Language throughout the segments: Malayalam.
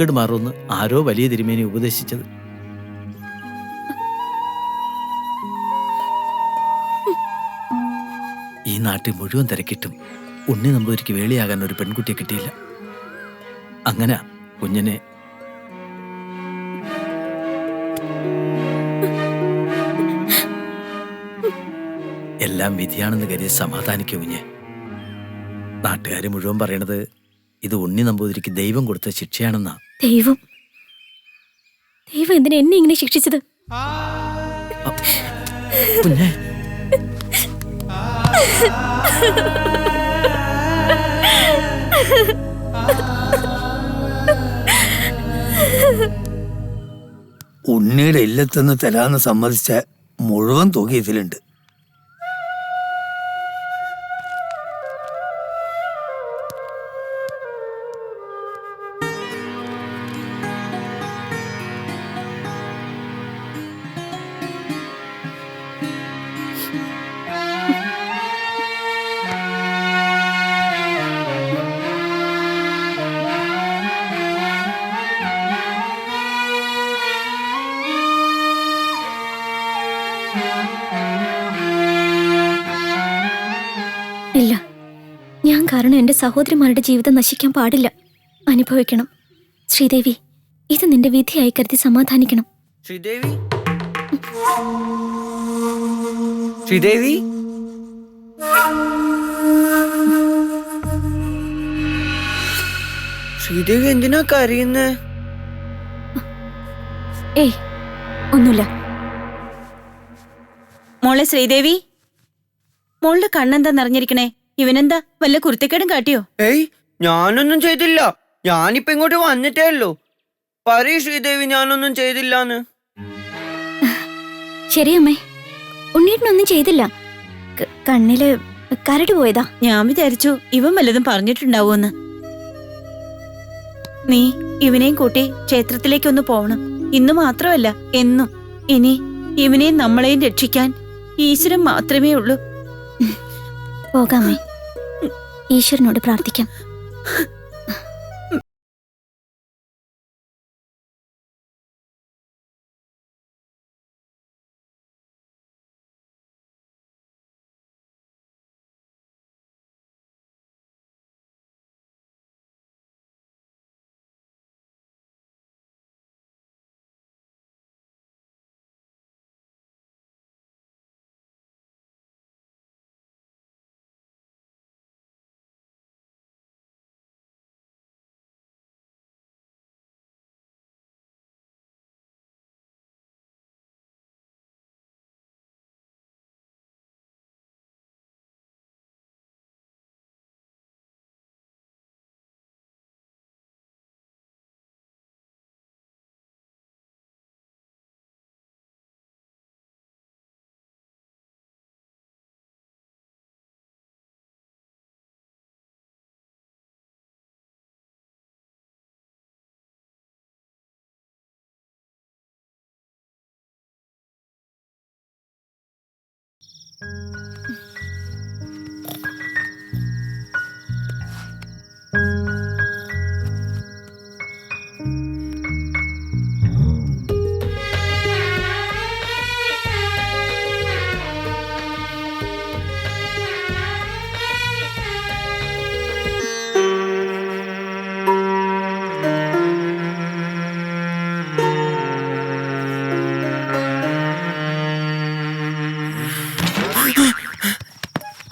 സൂക്കേട് മാറുമെന്ന് ആരോ വലിയ തിരുമേനി ഉപദേശിച്ചത്. ഈ നാട്ടിൽ മുഴുവൻ തിരക്കിട്ടും ഉണ്ണി നമ്പൂതിരിക്ക് വേളിയാകാൻ ഒരു പെൺകുട്ടിയെ കിട്ടിയില്ല. അങ്ങനെ കുഞ്ഞിനെ എല്ലാം വിധിയാണെന്ന് കരുതി സമാധാനിക്കും കുഞ്ഞെ. നാട്ടുകാർ മുഴുവൻ പറയണത് ഇത് ഉണ്ണി നമ്പൂതിരിക്ക് ദൈവം കൊടുത്ത ശിക്ഷയാണെന്നാ. ദൈവം ദൈവം എന്തിനാ എന്നെ ഇങ്ങനെ ശിക്ഷിച്ചത്? കുഞ്ഞെ, ഉണ്ണിയുടെ ഇല്ലത്തുനിന്ന് തരാന്ന് സമ്മതിച്ച മുഴുവൻ തുക ഇതിലുണ്ട്. ഇല്ല, ഞാൻ കാരണം എന്റെ സഹോദരിമാരുടെ ജീവിതം നശിക്കാൻ പാടില്ല. അനുഭവിക്കണം. ശ്രീദേവി, ഇത് നിന്റെ വിധിയായി കരുതി സമാധാനിക്കണം. ശ്രീദേവി, ശ്രീദേവി, ശ്രീദേവി എന്തിനാ കരയുന്നേ? ഏയ്, ഒന്നുമില്ല. മോളെ ശ്രീദേവി, മോളുടെ കണ്ണെന്താ നിറഞ്ഞിരിക്കണേ? ഇവനെന്താ വല്ല കുരുത്തക്കേടും കാട്ടിയോ? ഏയ്, ഞാനൊന്നും ചെയ്തില്ല. ഞാനിപ്പോ ഇങ്ങോട്ട് വന്നിട്ടേ ഉള്ളൂ. പറയൂ ശ്രീദേവി, ഞാനൊന്നും ചെയ്തില്ലാന്ന്. ശരിയമ്മേ, ഉണ്ണീട്ടനൊന്നും ചെയ്തില്ല. കണ്ണില് കരട് പോയതാ. ഞാൻ വിചാരിച്ചു ഇവൻ വല്ലതും പറഞ്ഞിട്ടുണ്ടാവൂന്ന്. നീ ഇവനെയും കൂട്ടി ക്ഷേത്രത്തിലേക്കൊന്ന് പോവണം. ഇന്ന് മാത്രമല്ല, എന്നും. ഇനി ഇവനെയും നമ്മളെയും രക്ഷിക്കാൻ ഈശ്വരൻ മാത്രമേ ഉള്ളൂ. പോകാമേ, ഈശ്വരനോട് പ്രാർത്ഥിക്കാം.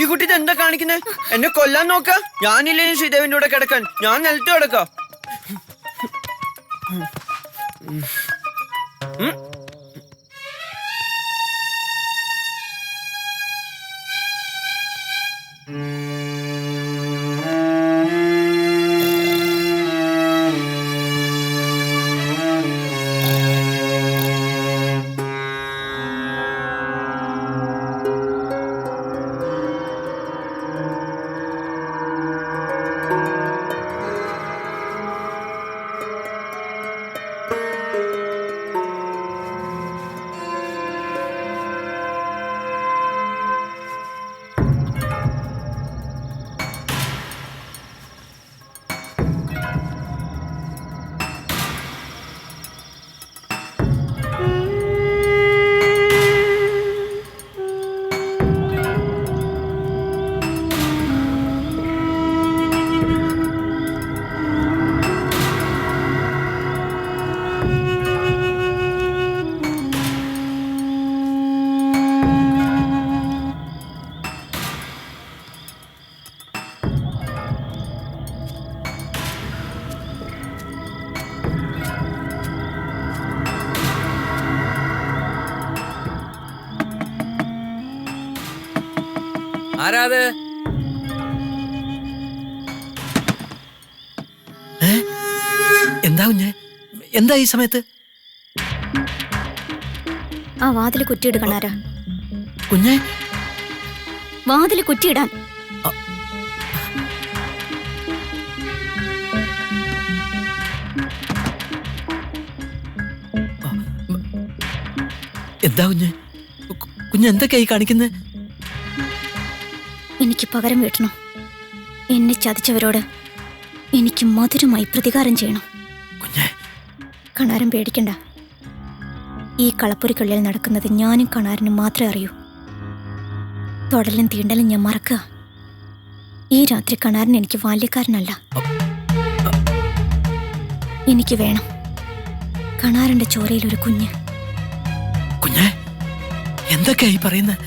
ഈ കുട്ടി എന്താ കാണിക്കുന്നേ? എന്നെ കൊല്ലാൻ നോക്ക. ഞാനില്ലേ ശ്രീദേവിന്റെ കൂടെ കിടക്കാൻ. ഞാൻ നിലത്ത് കിടക്കാം. ആരാത്? എന്താ കുഞ്ഞെ? എന്താ ഈ സമയത്ത്? ആ വാതില് കുറ്റിയിട് കണാര. കുഞ്ഞെ, വാതില് കുറ്റിയിടാൻ. എന്താ കുഞ്ഞെ? കുഞ്ഞ് എന്തൊക്കെയായി കാണിക്കുന്നത്? എനിക്ക് പകരം വീട്ടണം. എന്നെ ചതിച്ചവരോട് എനിക്ക് മധുരമായി പ്രതികാരം ചെയ്യണം. കുഞ്ഞെ, കണാരൻ പേടിക്കണ്ട. ഈ കളപ്പുരിക്കുള്ളിൽ നടക്കുന്നത് ഞാനും കണാരനും മാത്രമേ അറിയൂ. തൊടലും തീണ്ടലും ഞാൻ മറക്കുക. ഈ രാത്രി കണാരൻ എനിക്ക് ബാല്യക്കാരനല്ല. എനിക്ക് വേണം കണാരന്റെ ചോരയിൽ ഒരു കുഞ്ഞ്. കുഞ്ഞെ, എന്തൊക്കെയായി പറയുന്നത്?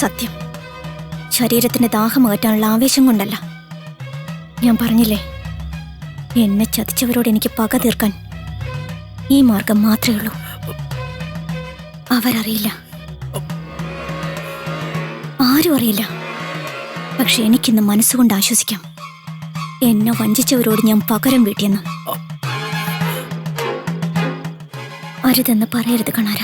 സത്യം, ശരീരത്തിന്റെ ദാഹം അകറ്റാനുള്ള ആവേശം കൊണ്ടല്ല. ഞാൻ പറഞ്ഞില്ലേ, എന്നെ ചതിച്ചവരോട് എനിക്ക് പക തീർക്കാൻ ഈ മാർഗം മാത്രമേ ഉള്ളൂ. അവരറിയില്ല, ആരും അറിയില്ല. പക്ഷെ എനിക്കിന്ന് മനസ്സുകൊണ്ട് ആശ്വസിക്കാം. എന്നെ വഞ്ചിച്ചവരോട് ഞാൻ പകരം വീട്ടിയെന്ന്. അരുതെന്ന് പറയരുത് കണാര.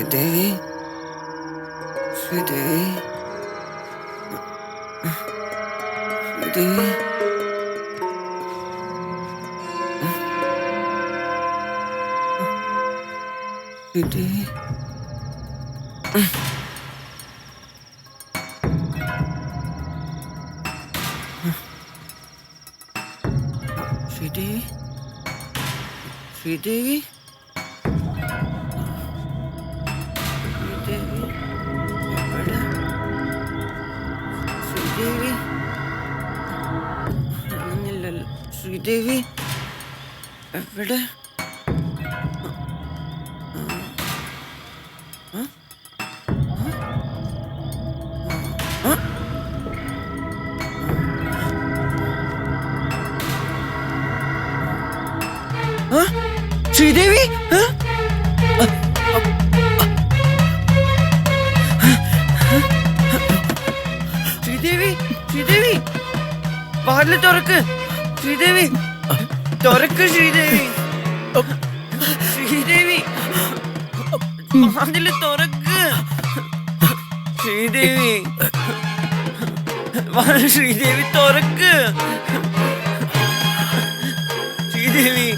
ശ്രീദേവി, ശ്രീദേവി, ശ്രീദേവി. ശ്രീദേവി, ശ്രീദേവി, ശ്രീദേവി, ശ്രീദേവി, അറിഞ്ഞില്ലല്ലോ. ശ്രീദേവി എവിടെ? ശ്രീദേവി, ശ്രീദേവി, ശ്രീദേവി, വാതില് തുറക്ക്. ശ്രീദേവി, തുറക്ക്. ശ്രീദേവി, ശ്രീദേവി, വാതില് തുറക്ക്. ശ്രീദേവി, ശ്രീദേവി, തുറക്ക്. ശ്രീദേവി,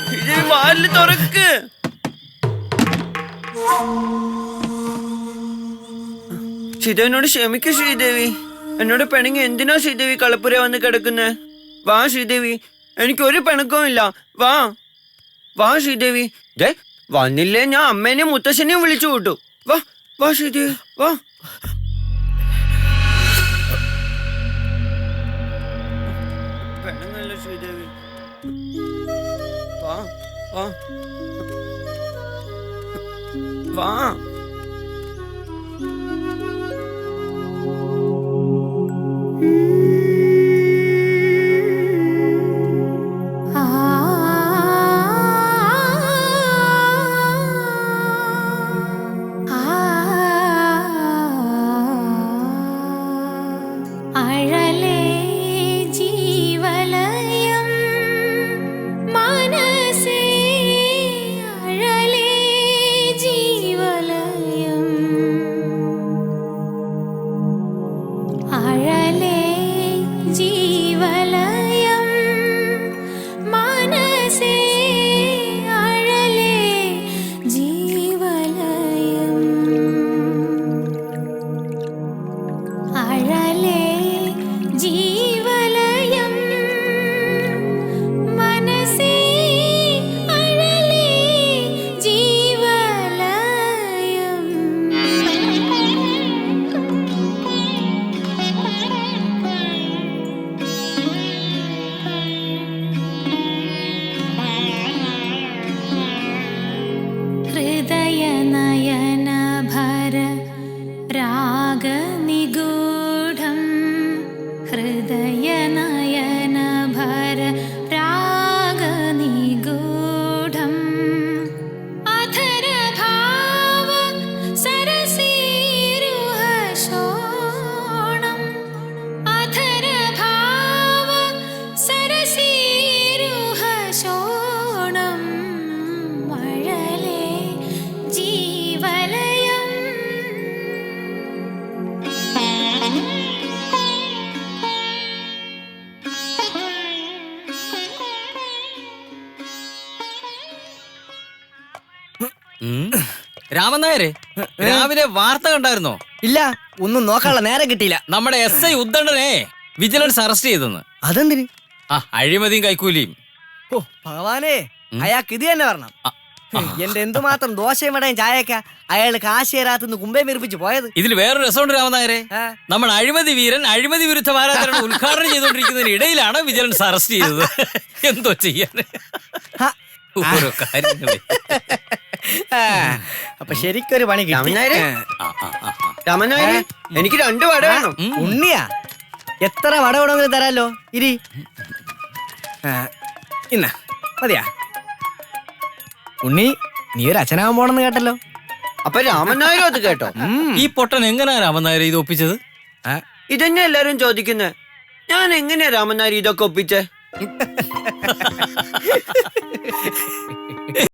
ശ്രീദേവി, വാതില് തുറക്ക്. ശ്രീദേവിനോട് ക്ഷമിക്കൂ ശ്രീദേവി. എന്നോട് പിണങ്ങി എന്തിനാ ശ്രീദേവി കളപ്പുര വന്ന് കിടക്കുന്നേ? വാ ശ്രീദേവി, എനിക്കൊരു പിണക്കവും ഇല്ല. വാ വാ ശ്രീദേവി. ദേ, വന്നില്ലേ ഞാൻ അമ്മേനെയും മുത്തശ്ശനെയും വിളിച്ചു കൂട്ടു. വാ വാ ശ്രീദേവി, വാ. പിണങ്ങല്ല ശ്രീദേവി. വാ വാ വാ. അഴലേ ജീവലയം മനസേ അഴലേ ജീവലയം രാമൻ നായരെ രാവിലെ വാർത്ത കണ്ടായിരുന്നോ? ഇല്ല, ഒന്നും നോക്കാനുള്ള നേരം കിട്ടിയില്ല. നമ്മുടെ SI ഉദ്ദണ്ഡനെ വിജിലൻസ് അറസ്റ്റ് ചെയ്തെന്ന്. അതെന്തിന്? അഴിമതിയും കൈക്കൂലിയും. ഓ ഭഗവാനേ, അയാൾക്ക് ഇത് തന്നെ വരണം. എന്റെ എന്തുമാത്രം ദോശയും വടയും ചായക്ക അയാള് കാശ് തരാത്തുനിന്ന് കുമ്പേ മെറിപ്പിച്ച് പോയത്. ഇതിൽ വേറൊരു രസമുണ്ട് രാമൻ നായരെ. നമ്മുടെ അഴിമതി വീരൻ അഴിമതി വിരുദ്ധ മാരാധന ഉദ്ഘാടനം ചെയ്തുകൊണ്ടിരിക്കുന്നതിന് ഇടയിലാണ് വിജിലൻസ് അറസ്റ്റ് ചെയ്തത്. എന്തോ ചെയ്യാൻ ഓരോ കാര്യങ്ങളെ. അപ്പൊ ശരിക്കൊരു പണി കിട്ടി. രാമനായരെ, രാമനായരെ, എനിക്ക് 2 വട വേണം. ഉണ്ണിയാ, എത്ര വട വേണമെങ്കിലും തരാലോ. ഇരി. ഇന്ന മതിയാ. ഉണ്ണി, നീ ഒരു അച്ഛനാവാൻ പോണെന്ന് കേട്ടല്ലോ. അപ്പൊ രാമനായരും അത് കേട്ടോ? ഈ പൊട്ടൻ എങ്ങനെയാ രാമൻ നായരെ ഇത് ഒപ്പിച്ചത്? ഇതന്നെ എല്ലാരും ചോദിക്കുന്നേ. ഞാൻ എങ്ങനെയാ രാമനായർ ഇതൊക്കെ ഒപ്പിച്ചേ?